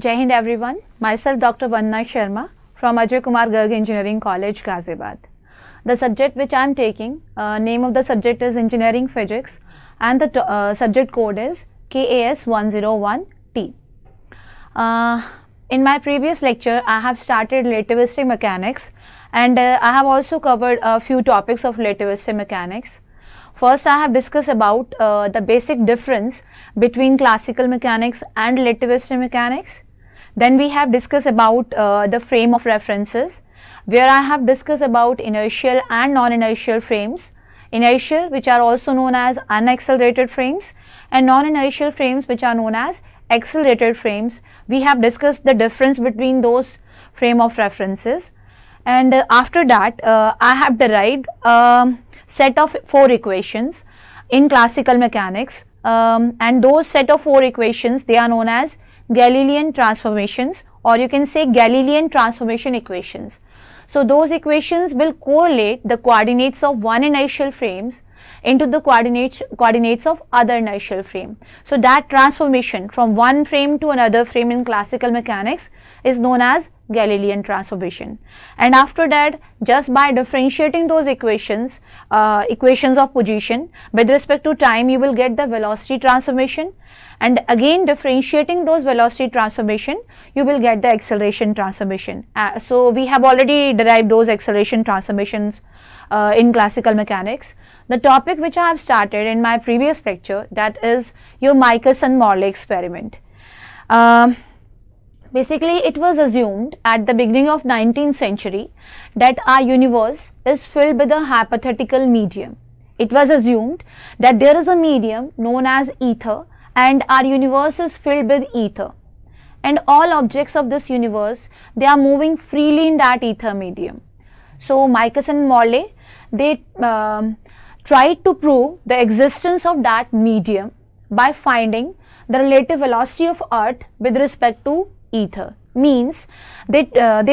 Jai Hind everyone. Myself Dr. Vandana Sharma from Ajay Kumar Garg Engineering College, Ghaziabad. The subject which I am taking, name of the subject is Engineering Physics and the subject code is KAS 101T. In my previous lecture, I have started relativistic mechanics and I have also covered a few topics of relativistic mechanics. First, I have discussed about the basic difference between classical mechanics and relativistic mechanics. Then we have discussed about the frame of references, where I have discussed about inertial and non-inertial frames. Inertial, which are also known as unaccelerated frames, and non-inertial frames, which are known as accelerated frames. We have discussed the difference between those frame of references. And after that, I have derived set of 4 equations in classical mechanics, and those set of 4 equations, they are known as Galilean transformations, or you can say Galilean transformation equations. So those equations will correlate the coordinates of one inertial frames into the coordinates of other inertial frame. So that transformation from one frame to another frame in classical mechanics is known as Galilean transformation. And after that, just by differentiating those equations, equations of position with respect to time, you will get the velocity transformation, and again differentiating those velocity transformation, you will get the acceleration transformation. So we have already derived those acceleration transformations in classical mechanics. The topic which I have started in my previous lecture, that is your Michelson-Morley experiment. Basically, it was assumed at the beginning of 19th century that our universe is filled with a hypothetical medium. It was assumed that there is a medium known as ether, and our universe is filled with ether, and all objects of this universe, they are moving freely in that ether medium. So Michelson and Morley, they tried to prove the existence of that medium by finding the relative velocity of Earth with respect to ether. Means they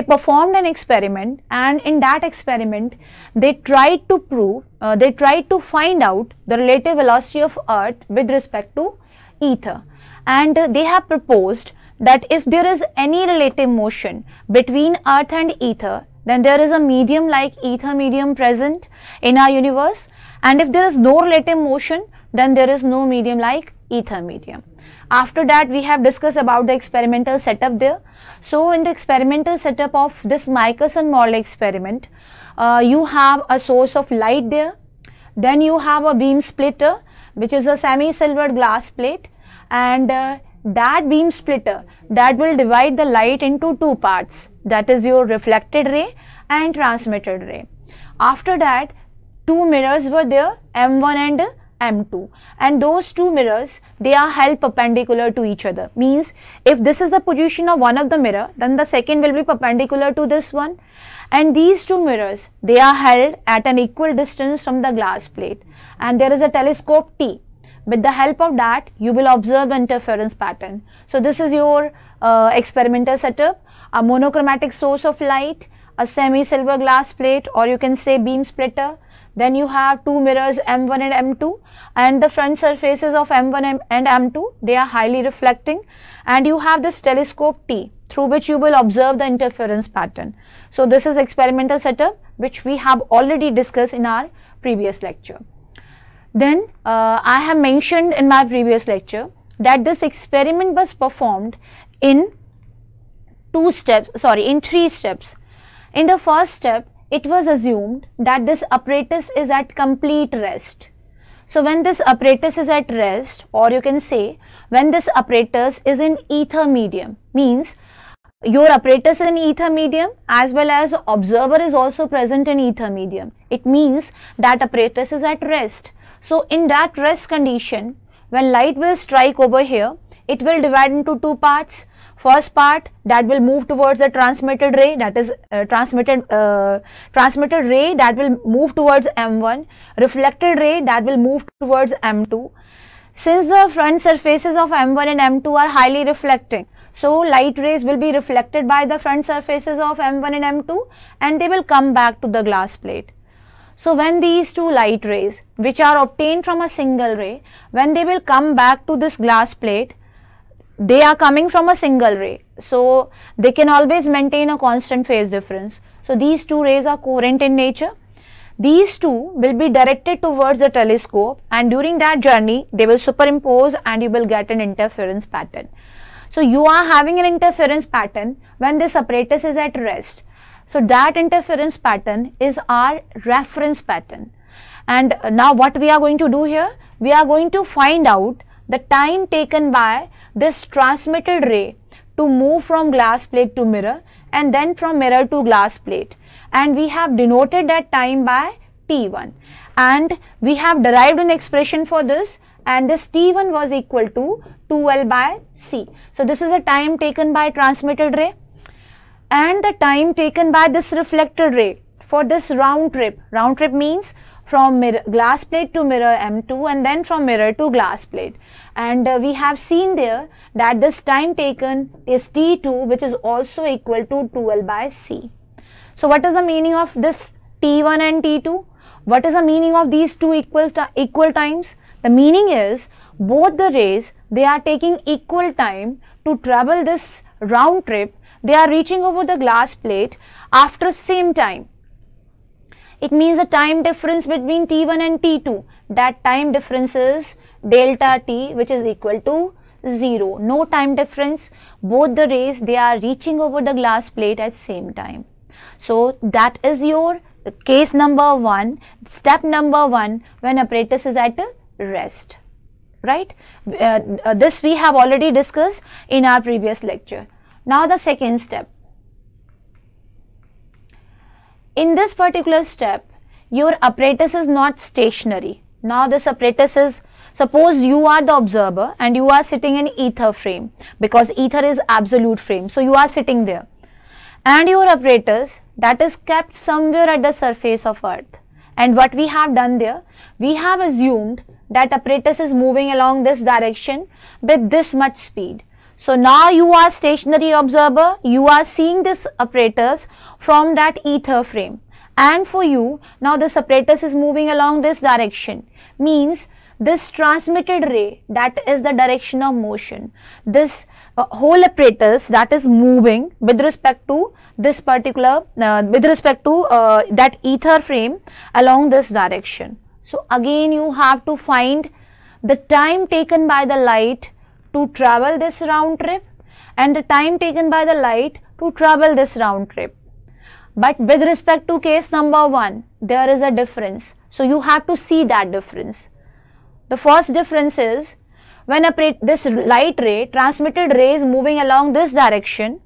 performed an experiment, and in that experiment they tried to prove, they tried to find out the relative velocity of Earth with respect to ether, and they have proposed that if there is any relative motion between Earth and ether, then there is a medium like ether medium present in our universe, and if there is no relative motion, then there is no medium like ether medium. After that, we have discussed about the experimental setup there. So in the experimental setup of this Michelson-Morley experiment, you have a source of light there, then you have a beam splitter, which is a semi-silvered glass plate, and that beam splitter, that will divide the light into 2 parts, that is your reflected ray and transmitted ray. After that, 2 mirrors were there, M1 and M2, and those 2 mirrors, they are held perpendicular to each other. Means if this is the position of one of the mirror, then the second will be perpendicular to this one, and these 2 mirrors, they are held at an equal distance from the glass plate, and there is a telescope T. With the help of that, you will observe the interference pattern. So this is your experimental setup: a monochromatic source of light, a semi-silver glass plate, or you can say beam splitter. Then you have 2 mirrors M1 and M2, and the front surfaces of M1 and M2, they are highly reflecting, and you have this telescope T through which you will observe the interference pattern. So this is experimental setup which we have already discussed in our previous lecture. Then I have mentioned in my previous lecture that this experiment was performed in 3 steps. In the first step, it was assumed that this apparatus is at complete rest. So when this apparatus is at rest, or you can say when this apparatus is in ether medium, means your apparatus is in ether medium as well as observer is also present in ether medium. It means that apparatus is at rest. So in that rest condition, when light will strike over here, it will divide into 2 parts. First part, that will move towards the transmitted ray, that is transmitted ray that will move towards M1, reflected ray that will move towards M2. Since the front surfaces of M1 and M2 are highly reflecting, so light rays will be reflected by the front surfaces of M1 and M2, and they will come back to the glass plate. So when these 2 light rays, which are obtained from a single ray, when they will come back to this glass plate, they are coming from a single ray, so they can always maintain a constant phase difference. So these two rays are coherent in nature. These two will be directed towards the telescope, and during that journey they will superimpose and you will get an interference pattern. So you are having an interference pattern when this apparatus is at rest. So that interference pattern is our reference pattern. And now what we are going to do here, we are going to find out the time taken by this transmitted ray to move from glass plate to mirror and then from mirror to glass plate, and we have denoted that time by T1, and we have derived an expression for this, and this T1 was equal to 2L by C. So this is a time taken by transmitted ray, and the time taken by this reflected ray for this round trip means from glass plate to mirror M2 and then from mirror to glass plate, and we have seen there that this time taken is T2, which is also equal to 2L by C. So what is the meaning of this T1 and T2? What is the meaning of these two equal times? The meaning is both the rays, they are taking equal time to travel this round trip. They are reaching over the glass plate after same time. It means the time difference between T1 and T2, that time difference is delta T, which is equal to 0. No time difference. Both the rays, they are reaching over the glass plate at same time. So that is your case number 1, step number 1 when apparatus is at rest, right? This we have already discussed in our previous lecture. Now the second step. In this particular step, your apparatus is not stationary. Now this apparatus is, suppose you are the observer and you are sitting in ether frame, because ether is absolute frame. So you are sitting there, and your apparatus that is kept somewhere at the surface of earth. And what we have done there, we have assumed that apparatus is moving along this direction with this much speed. So now you are stationary observer, you are seeing this apparatus from that ether frame, and for you now this apparatus is moving along this direction, means this transmitted ray, that is the direction of motion. This whole apparatus that is moving with respect to this particular, that ether frame along this direction. So again you have to find the time taken by the light to travel this round trip and the time taken by the light to travel this round trip. But with respect to case number 1, there is a difference. So you have to see that difference. The first difference is when this light ray, transmitted ray is moving along this direction,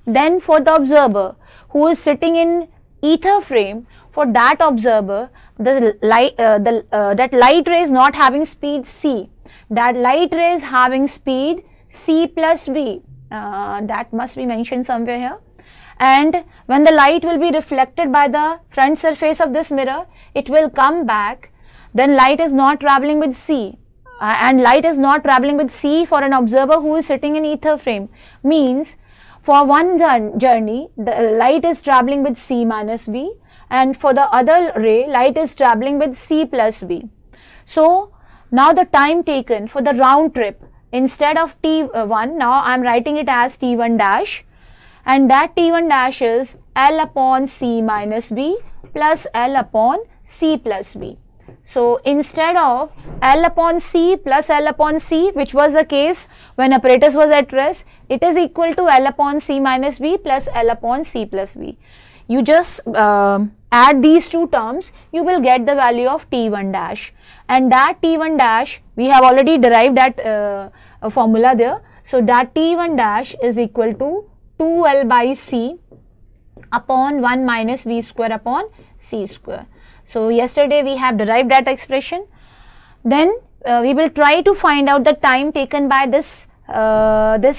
then for the observer who is sitting in ether frame, for that observer the that light ray is not having speed c. That light ray is having speed c plus v. That must be mentioned somewhere here. And when the light will be reflected by the front surface of this mirror, it will come back. Then light is not traveling with c, and light is not traveling with c for an observer who is sitting in ether frame, means for one journey the light is traveling with c minus v, and for the other ray light is traveling with c plus v. So now the time taken for the round trip, instead of T1, now I am writing it as T1 dash, and that T1 dash is L upon C minus V plus L upon C plus V. So instead of L upon C plus L upon C, which was the case when apparatus was at rest, it is equal to L upon C minus V plus L upon C plus V. You just add these two terms, you will get the value of T1 dash, and that T1 dash we have already derived that formula there. So that T1 dash is equal to 2L by C upon 1 minus V square upon C square. So yesterday we have derived that expression. Then we will try to find out the time taken by this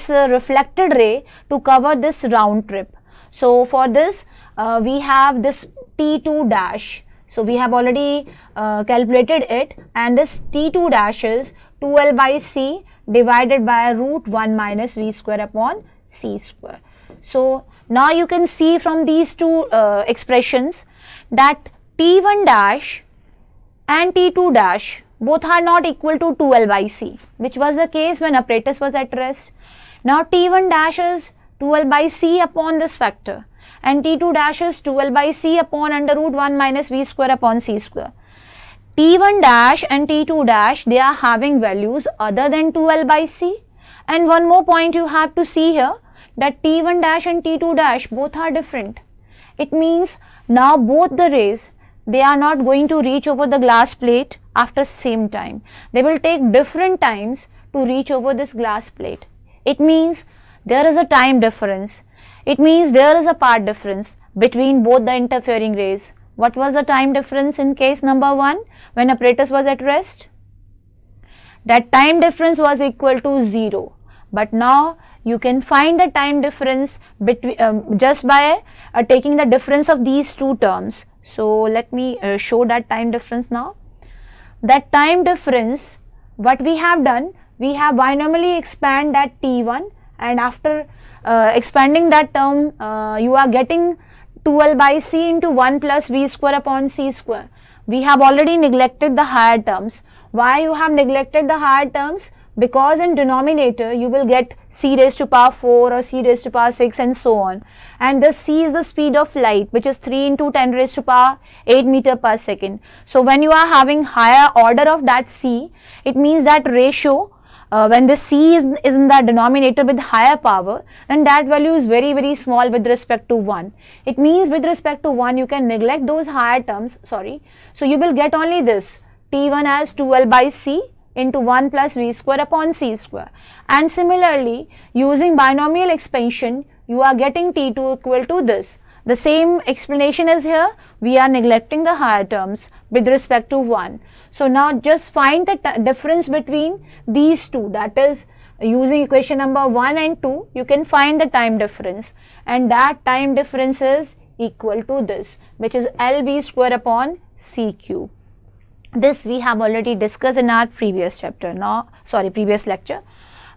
reflected ray to cover this round trip. So for this we have this T2 dash. So we have already calculated it, and this T2 dash is 2L by C divided by root 1 minus V square upon C square. So now you can see from these two expressions that T1 dash and T2 dash, both are not equal to 2L by C, which was the case when apparatus was at rest. Now T1 dash is 2L by C upon this factor, and T2 dash is 2L by C upon under root 1 minus V square upon C square. T1 dash and T2 dash, they are having values other than 2L by C. And one more point you have to see here, that T1 dash and T2 dash both are different. It means now both the rays, they are not going to reach over the glass plate after same time. They will take different times to reach over this glass plate. It means there is a time difference. It means there is a path difference between both the interfering rays. What was the time difference in case number 1 when apparatus was at rest? That time difference was equal to 0. But now you can find the time difference between just by taking the difference of these two terms. So let me show that time difference now. That time difference, what we have done, we have binomially expand that T1, and after expanding that term, you are getting 2L by C into 1 plus V square upon C square. We have already neglected the higher terms. Why you have neglected the higher terms? Because in denominator you will get C raised to power 4 or C raised to power 6 and so on. And this C is the speed of light, which is 3 into 10 raised to power 8 meter per second. So when you are having higher order of that C, it means that ratio, when the C is in the denominator with higher power, then that value is very, very small with respect to 1. It means with respect to 1 you can neglect those higher terms, sorry. So you will get only this T1 as 2L by C into 1 plus V square upon C square. And similarly, using binomial expansion, you are getting T2 equal to this. The same explanation is here. We are neglecting the higher terms with respect to 1. So now just find the difference between these two, that is using equation number 1 and 2, you can find the time difference, and that time difference is equal to this, which is LV square upon C cube. This we have already discussed in our previous chapter, previous lecture.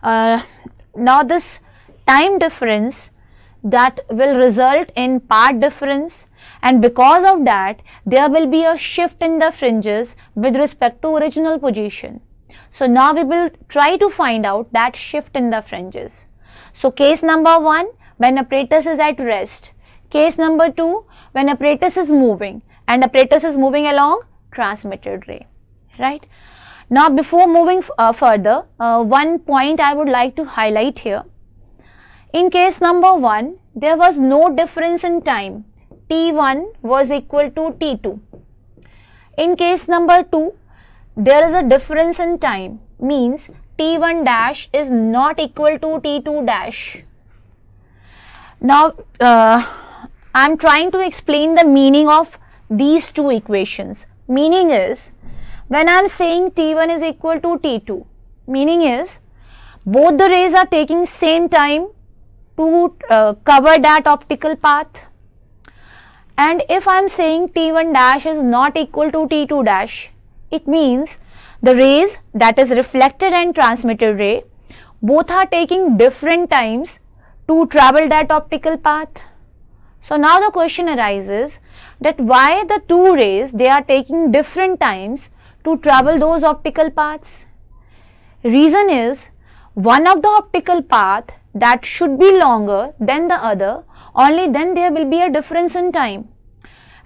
Now this time difference, that will result in path difference, and because of that there will be a shift in the fringes with respect to original position. So now we will try to find out that shift in the fringes. So case number 1, when apparatus is at rest. Case number 2, when apparatus is moving, and apparatus is moving along transmitted ray, right? Now before moving further, one point I would like to highlight here. In case number 1, there was no difference in time. T1 was equal to T2. In case number 2, there is a difference in time, means T1 dash is not equal to T2 dash. Now I am trying to explain the meaning of these two equations. Meaning is, when I am saying T1 is equal to T2, meaning is both the rays are taking same time to cover that optical path. And if I am saying T1 dash is not equal to T2 dash, it means the rays, that is reflected and transmitted ray, both are taking different times to travel that optical path. So now the question arises that why the two rays, they are taking different times to travel those optical paths. Reason is, one of the optical path that should be longer than the other, only then there will be a difference in time.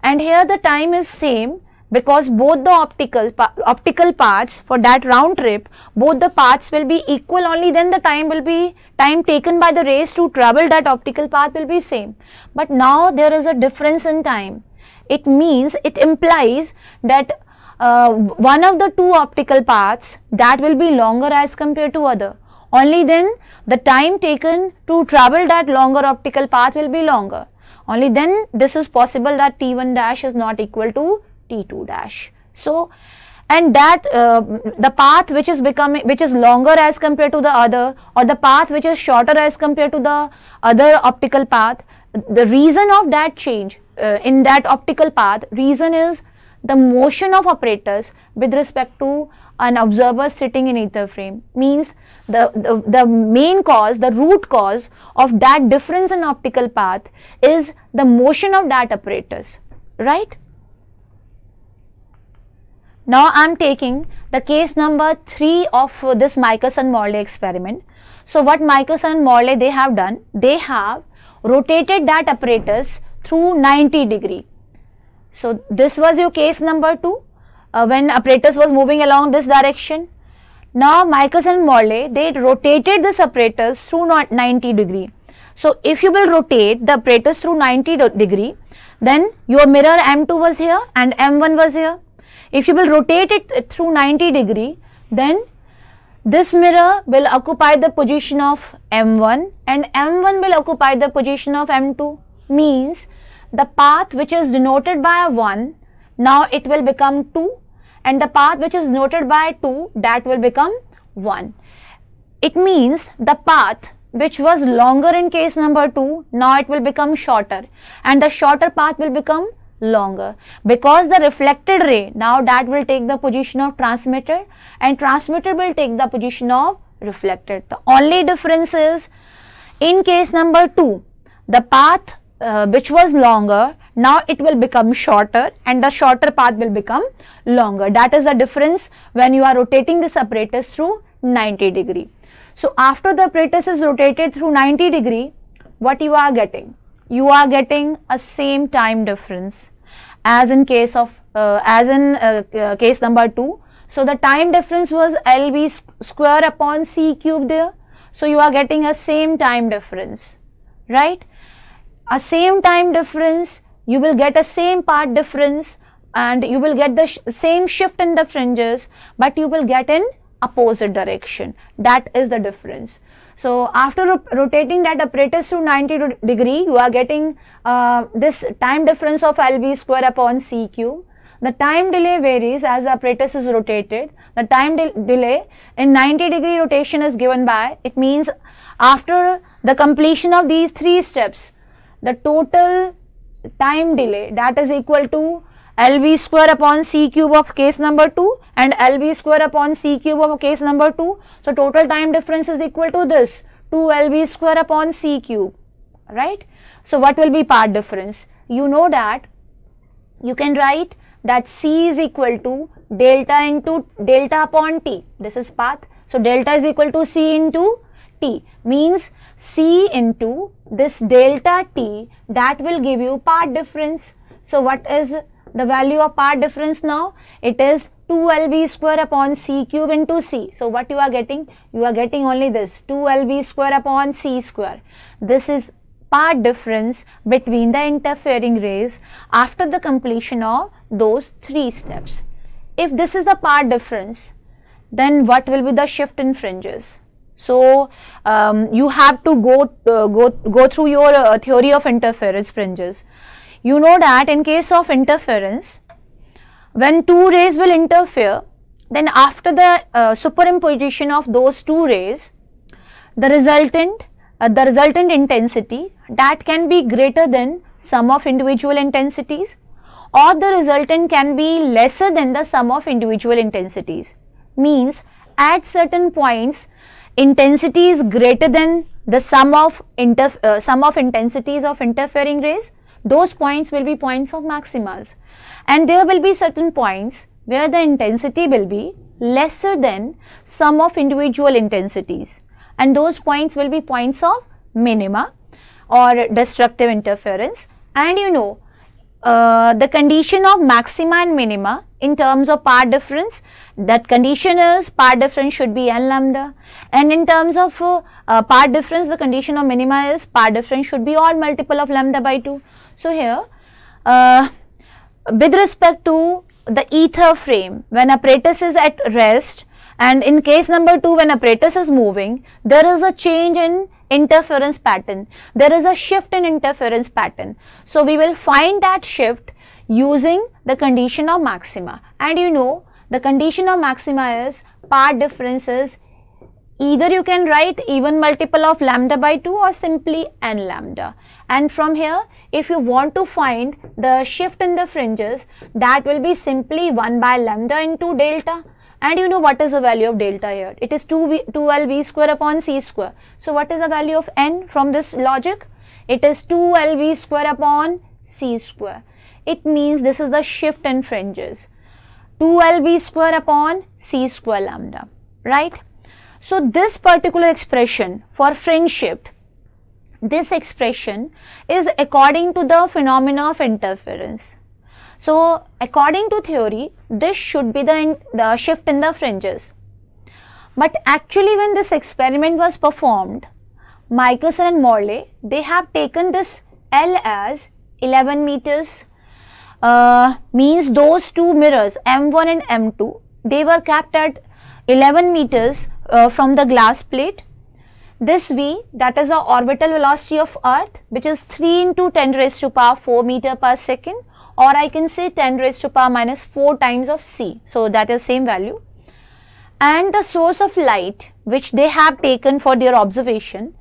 And here the time is same, because both the optical paths for that round trip, both the paths will be equal, only then the time taken by the rays to travel that optical path will be same. But now there is a difference in time. It means, it implies that one of the two optical paths that will be longer as compared to other. Only then the time taken to travel that longer optical path will be longer. Only then this is possible that T1 dash is not equal to T2 dash. So, and that the path which is longer as compared to the other, or the path which is shorter as compared to the other optical path, the reason of that change in that optical path, reason is the motion of apparatus with respect to an observer sitting in ether frame. Means the main cause, the root cause of that difference in optical path is the motion of that apparatus, right? Now I am taking the case number 3 of this Michelson-Morley experiment. So what Michelson and Morley they have done, they have rotated that apparatus through 90 degree. So this was your case number 2 when apparatus was moving along this direction. Now Michelson and Morley they rotated this apparatus through 90 degree. So if you will rotate the apparatus through 90 degree, then your mirror M2 was here and M1 was here. If you will rotate it through 90 degree, then this mirror will occupy the position of M1 and M1 will occupy the position of M2. Means the path which is denoted by a 1, now it will become 2, and the path which is denoted by 2, that will become 1. It means the path which was longer in case number 2, now it will become shorter, and the shorter path will become longer, because the reflected ray now that will take the position of transmitter and transmitter will take the position of reflected. The only difference is in case number 2, the path which was longer, now it will become shorter and the shorter path will become longer. That is the difference when you are rotating this apparatus through 90 degree. So after the apparatus is rotated through 90 degree, what you are getting? You are getting a same time difference as in case of case number 2. So the time difference was LV square upon C cube there. So you are getting a same time difference, right? A same time difference, you will get a same path difference and you will get the same shift in the fringes, but you will get in opposite direction. That is the difference. So after rotating that apparatus to 90 degree, you are getting this time difference of LV square upon C cube. The time delay varies as the apparatus is rotated. The time delay in 90 degree rotation is given by, it means after the completion of these 3 steps, the total time delay, that is equal to LV square upon C cube of case number 2 and LV square upon C cube of case number 2. So total time difference is equal to this 2 LV square upon C cube, right? So what will be path difference? You know that you can write that C is equal to delta into delta upon T. This is path. So delta is equal to C into T, means C into this delta T, that will give you path difference. So what is the value of path difference now? It is 2 LV square upon C cube into C. So what you are getting? You are getting only this 2 LV square upon C square. This is path difference between the interfering rays after the completion of those 3 steps. If this is the path difference, then what will be the shift in fringes? So you have to go through your theory of interference fringes. You know that in case of interference, when 2 rays will interfere, then after the superimposition of those 2 rays, the resultant intensity, that can be greater than sum of individual intensities, or the resultant can be lesser than the sum of individual intensities. Means at certain points intensity is greater than the sum of intensities of interfering rays. Those points will be points of maximas, and there will be certain points where the intensity will be lesser than sum of individual intensities, and those points will be points of minima or destructive interference. And you know the condition of maxima and minima in terms of path difference, that condition is path difference should be n lambda, and in terms of path difference, the condition of minima is path difference should be odd multiple of lambda by 2. So here with respect to the ether frame, when apparatus is at rest, and in case number 2 when apparatus is moving, there is a change in interference pattern, there is a shift in interference pattern. So we will find that shift using the condition of maxima, and you know the condition of maxima is path difference is either you can write even multiple of lambda by 2 or simply n lambda. And from here, if you want to find the shift in the fringes, that will be simply 1 by lambda into delta. And you know what is the value of delta here? It is 2LV square upon C square. So what is the value of n from this logic? It is 2LV square upon C square. It means this is the shift in fringes. 2lv square upon c square lambda, right? So this particular expression for fringe shift, this expression is according to the phenomena of interference. So according to theory, this should be the shift in the fringes. But actually when this experiment was performed, Michelson and Morley, they have taken this L as 11 meters, means those two mirrors M1 and M2, they were kept at 11 meters from the glass plate. This V, that is the orbital velocity of Earth, which is 3 into 10 raised to power 4 meter per second, or I can say 10 raised to power minus 4 times of C. So that is same value. And the source of light which they have taken for their observation,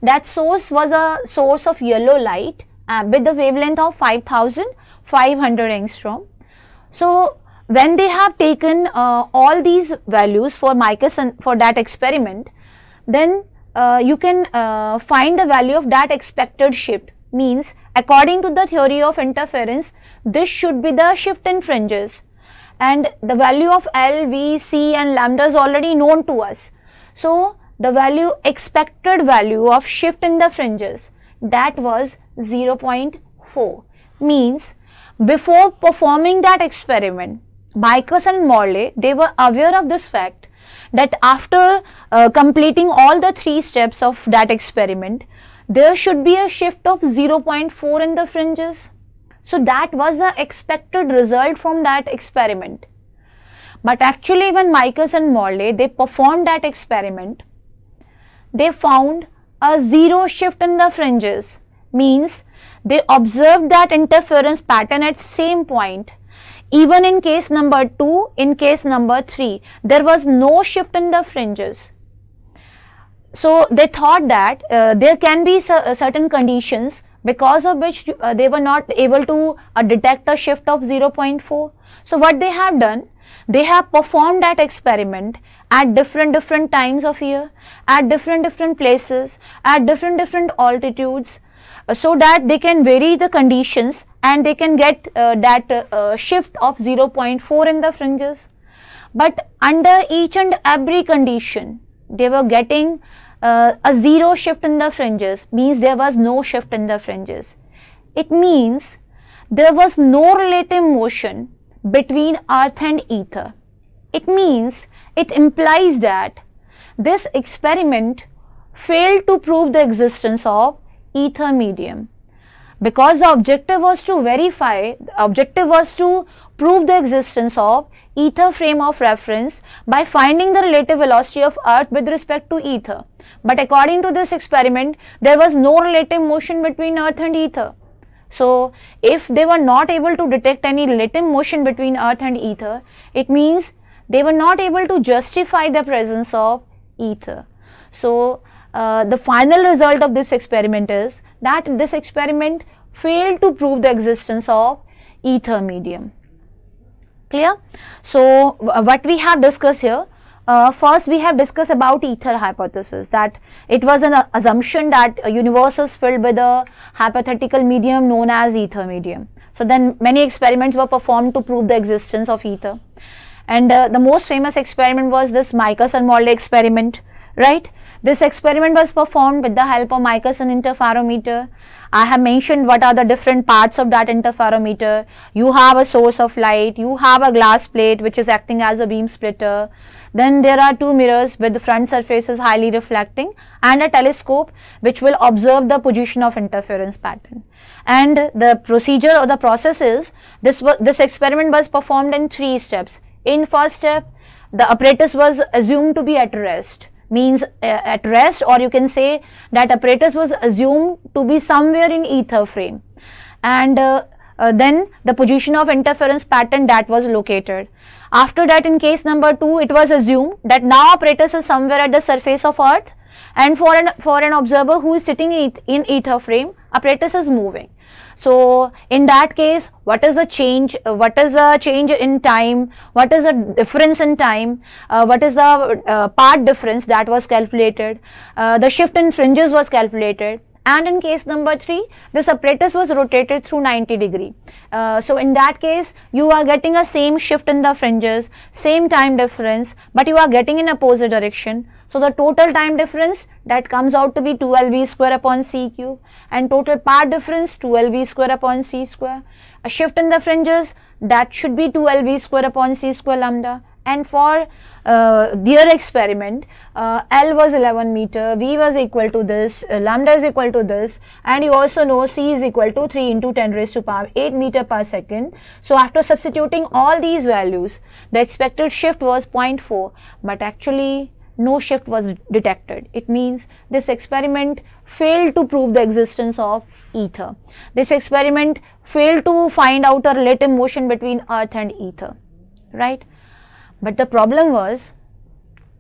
that source was a source of yellow light with the wavelength of 5500 angstrom. So when they have taken all these values for Michelson for that experiment, then you can find the value of that expected shift. Means according to the theory of interference, this should be the shift in fringes, and the value of L, V, C and lambda is already known to us. So the expected value of shift in the fringes, that was 0.4. Means before performing that experiment, Michelson and Morley, they were aware of this fact that after completing all the 3 steps of that experiment, there should be a shift of 0.4 in the fringes. So that was the expected result from that experiment. But actually when Michelson and Morley, they performed that experiment, they found a 0 shift in the fringes. Means they observed that interference pattern at same point. Even in case number 2, in case number 3, there was no shift in the fringes. So they thought that there can be certain conditions because of which they were not able to detect a shift of 0.4. So what they have done, they have performed that experiment at different times of year, at different places, at different altitudes, so that they can vary the conditions and they can get that shift of 0.4 in the fringes. But under each and every condition, they were getting a 0 shift in the fringes, means there was no shift in the fringes. It means there was no relative motion between earth and ether. It means, it implies that this experiment failed to prove the existence of ether medium, because the objective was to verify, the objective was to prove the existence of ether frame of reference by finding the relative velocity of earth with respect to ether. But according to this experiment, there was no relative motion between earth and ether. So if they were not able to detect any relative motion between earth and ether, it means they were not able to justify the presence of ether. So the final result of this experiment is that this experiment failed to prove the existence of ether medium. Clear? So what we have discussed here, first we have discussed about ether hypothesis, that it was an assumption that a universe is filled with a hypothetical medium known as ether medium. So then many experiments were performed to prove the existence of ether, and the most famous experiment was this Michelson-Morley experiment, right? This experiment was performed with the help of Michelson interferometer. I have mentioned what are the different parts of that interferometer. You have a source of light, you have a glass plate which is acting as a beam splitter. Then there are 2 mirrors with the front surfaces highly reflecting, and a telescope which will observe the position of interference pattern. And the procedure or the process is, this experiment was performed in 3 steps. In first step, the apparatus was assumed to be at rest. Means at rest, or you can say that apparatus was assumed to be somewhere in ether frame, and then the position of interference pattern that was located. After that, in case number 2, it was assumed that now apparatus is somewhere at the surface of earth, and for an observer who is sitting in ether frame, apparatus is moving. So in that case, what is the change? What is the change in time? What is the difference in time? What is the part difference that was calculated? The shift in fringes was calculated, and in case number 3 this apparatus was rotated through 90 degree. So in that case you are getting a same shift in the fringes, same time difference, but you are getting in opposite direction. So the total time difference that comes out to be 12v square upon c cube, and total path difference 12v square upon c square. A shift in the fringes, that should be 12v square upon c square lambda. And for their experiment, L was 11 meter, V was equal to this, lambda is equal to this, and you also know C is equal to 3 into 10 raised to power 8 meter per second. So after substituting all these values, the expected shift was 0.4, but actually no shift was detected. It means this experiment failed to prove the existence of ether. This experiment failed to find out a relative motion between earth and ether, right? But the problem was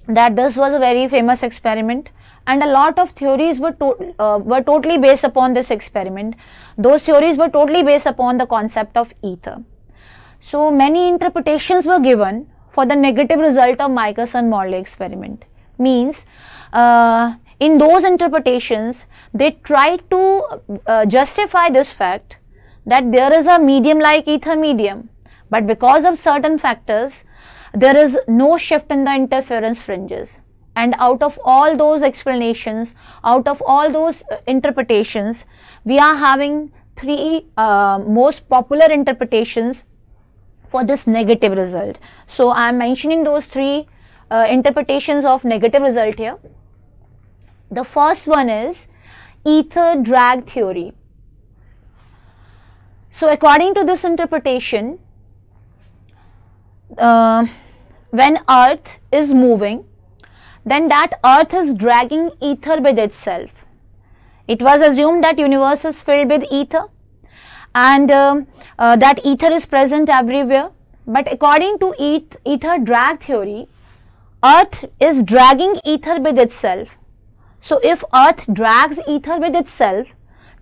that this was a very famous experiment, and a lot of theories were totally based upon this experiment. Those theories were totally based upon the concept of ether. So many interpretations were given for the negative result of Michelson-Morley experiment. Means in those interpretations they tried to justify this fact that there is a medium like ether medium, but because of certain factors there is no shift in the interference fringes. And out of all those explanations, out of all those interpretations, we are having 3 most popular interpretations for this negative result. So I am mentioning those 3 interpretations of negative result here. The first one is ether drag theory. So according to this interpretation, when earth is moving, then that earth is dragging ether with itself. It was assumed that universe is filled with ether, and that ether is present everywhere. But according to ether drag theory, earth is dragging ether with itself. So if earth drags ether with itself,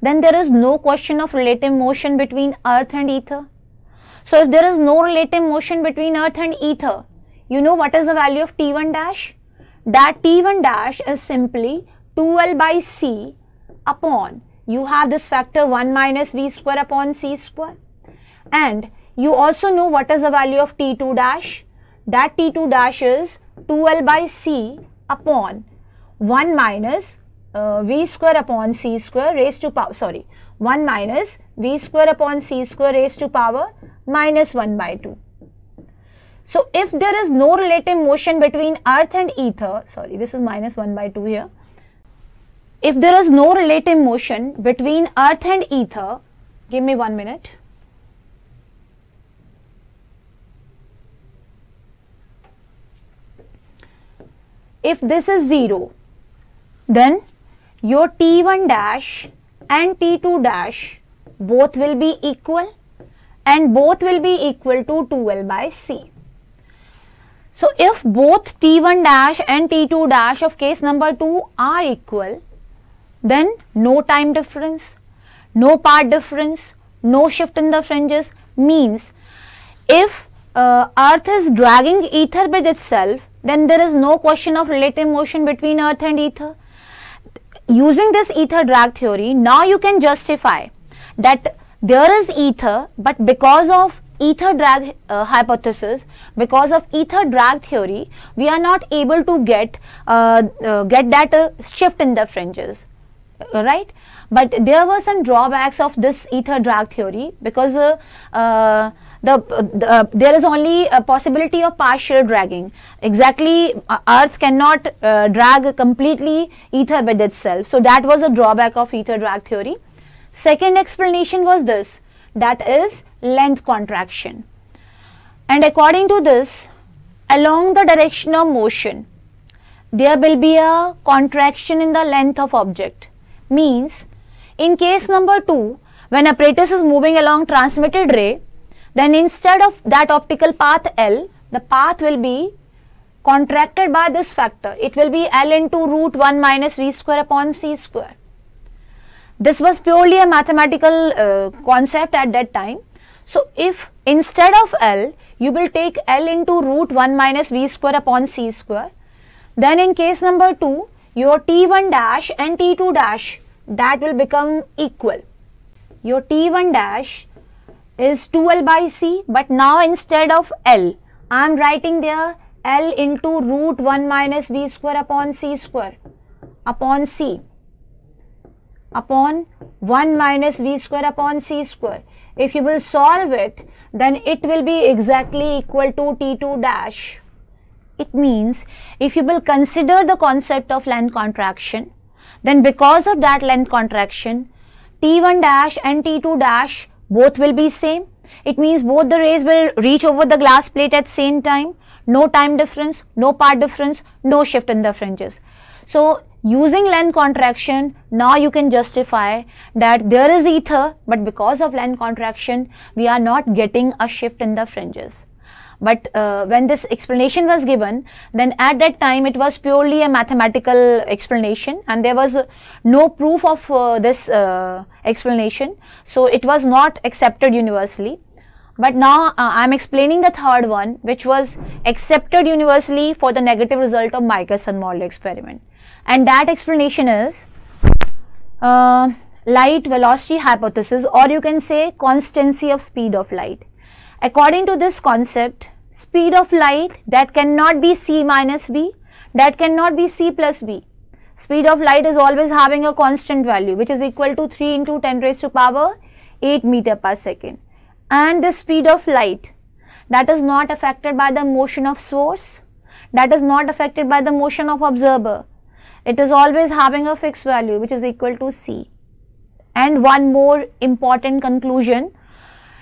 then there is no question of relative motion between earth and ether. So if there is no relative motion between earth and ether, you know what is the value of T1 dash? That T1 dash is simply 2L by C upon, you have this factor 1 minus V square upon C square. And you also know what is the value of T2 dash? That T2 dash is 2L by C upon 1 minus V square upon C square raised to power, 1 minus V square upon C square raised to power minus 1 by 2. So if there is no relative motion between earth and ether, this is minus 1 by 2 here. If there is no relative motion between earth and ether, give me 1 minute. If this is 0, then your T1 dash and T2 dash both will be equal, and both will be equal to 2L by C. So if both T1 dash and T2 dash of case number 2 are equal, then no time difference, no path difference, no shift in the fringes, means if earth is dragging ether with itself, then there is no question of relative motion between earth and ether. Using this ether drag theory, now you can justify that there is ether, but because of ether drag hypothesis, because of ether drag theory, we are not able to get that shift in the fringes, right? But there were some drawbacks of this ether drag theory, because there is only a possibility of partial dragging. Exactly, earth cannot drag completely ether with itself. So that was a drawback of ether drag theory. Second explanation was this, that is length contraction. And according to this, along the direction of motion, there will be a contraction in the length of object. Means, in case number 2, when apparatus is moving along transmitted ray, then instead of that optical path L, the path will be contracted by this factor. It will be L into root 1 minus V square upon C square. This was purely a mathematical concept at that time. So if instead of L, you will take L into root 1 minus V square upon C square, then in case number 2, your T1 dash and T2 dash that will become equal. Your T1 dash is 2L by C, but now instead of L, I am writing there L into root 1 minus V square upon C square upon C upon 1 minus V square upon C square. If you will solve it, then it will be exactly equal to T2 dash. It means if you will consider the concept of length contraction, then because of that length contraction, T1 dash and T2 dash both will be same. It means both the rays will reach over the glass plate at same time. No time difference, no path difference, no shift in the fringes. So using length contraction, now you can justify that there is ether, but because of length contraction, we are not getting a shift in the fringes. But when this explanation was given, then at that time it was purely a mathematical explanation and there was no proof of this explanation. So it was not accepted universally. But now I am explaining the third one, which was accepted universally for the negative result of Michelson-Morley experiment. And that explanation is light velocity hypothesis, or you can say constancy of speed of light. According to this concept, speed of light that cannot be c minus b, that cannot be c plus b. Speed of light is always having a constant value, which is equal to 3 into 10 raised to power 8 meter per second. And the speed of light that is not affected by the motion of source, that is not affected by the motion of observer. It is always having a fixed value, which is equal to c. And one more important conclusion,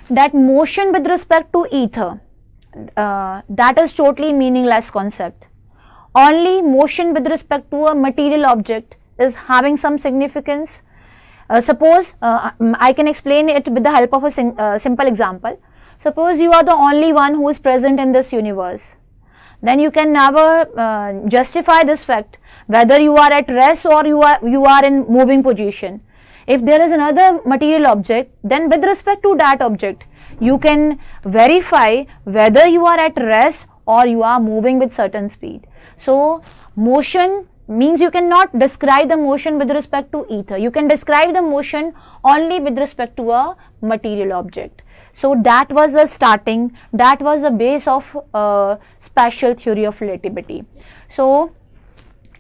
that motion with respect to ether, that is totally meaningless concept. Only motion with respect to a material object is having some significance. Suppose I can explain it with the help of a simple example. Suppose you are the only one who is present in this universe. Then you can never justify this fact whether you are at rest or you are in moving position. If there is another material object, then with respect to that object, you can verify whether you are at rest or you are moving with certain speed. So motion means you cannot describe the motion with respect to ether. You can describe the motion only with respect to a material object. So that was the starting, that was the base of special theory of relativity. So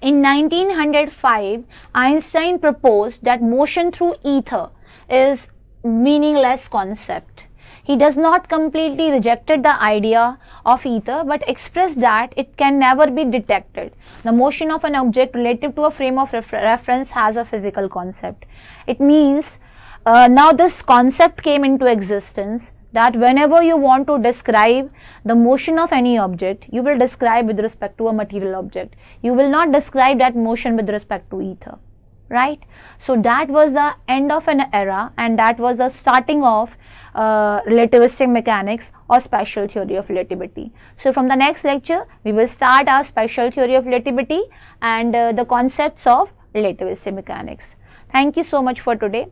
in 1905, Einstein proposed that motion through ether is meaningless concept. He does not completely rejected the idea of ether, but expressed that it can never be detected. The motion of an object relative to a frame of reference has a physical concept. It means now this concept came into existence, that whenever you want to describe the motion of any object, you will describe with respect to a material object. You will not describe that motion with respect to ether, right? So that was the end of an era, and that was the starting of relativistic mechanics or special theory of relativity. So from the next lecture, we will start our special theory of relativity and the concepts of relativistic mechanics. Thank you so much for today.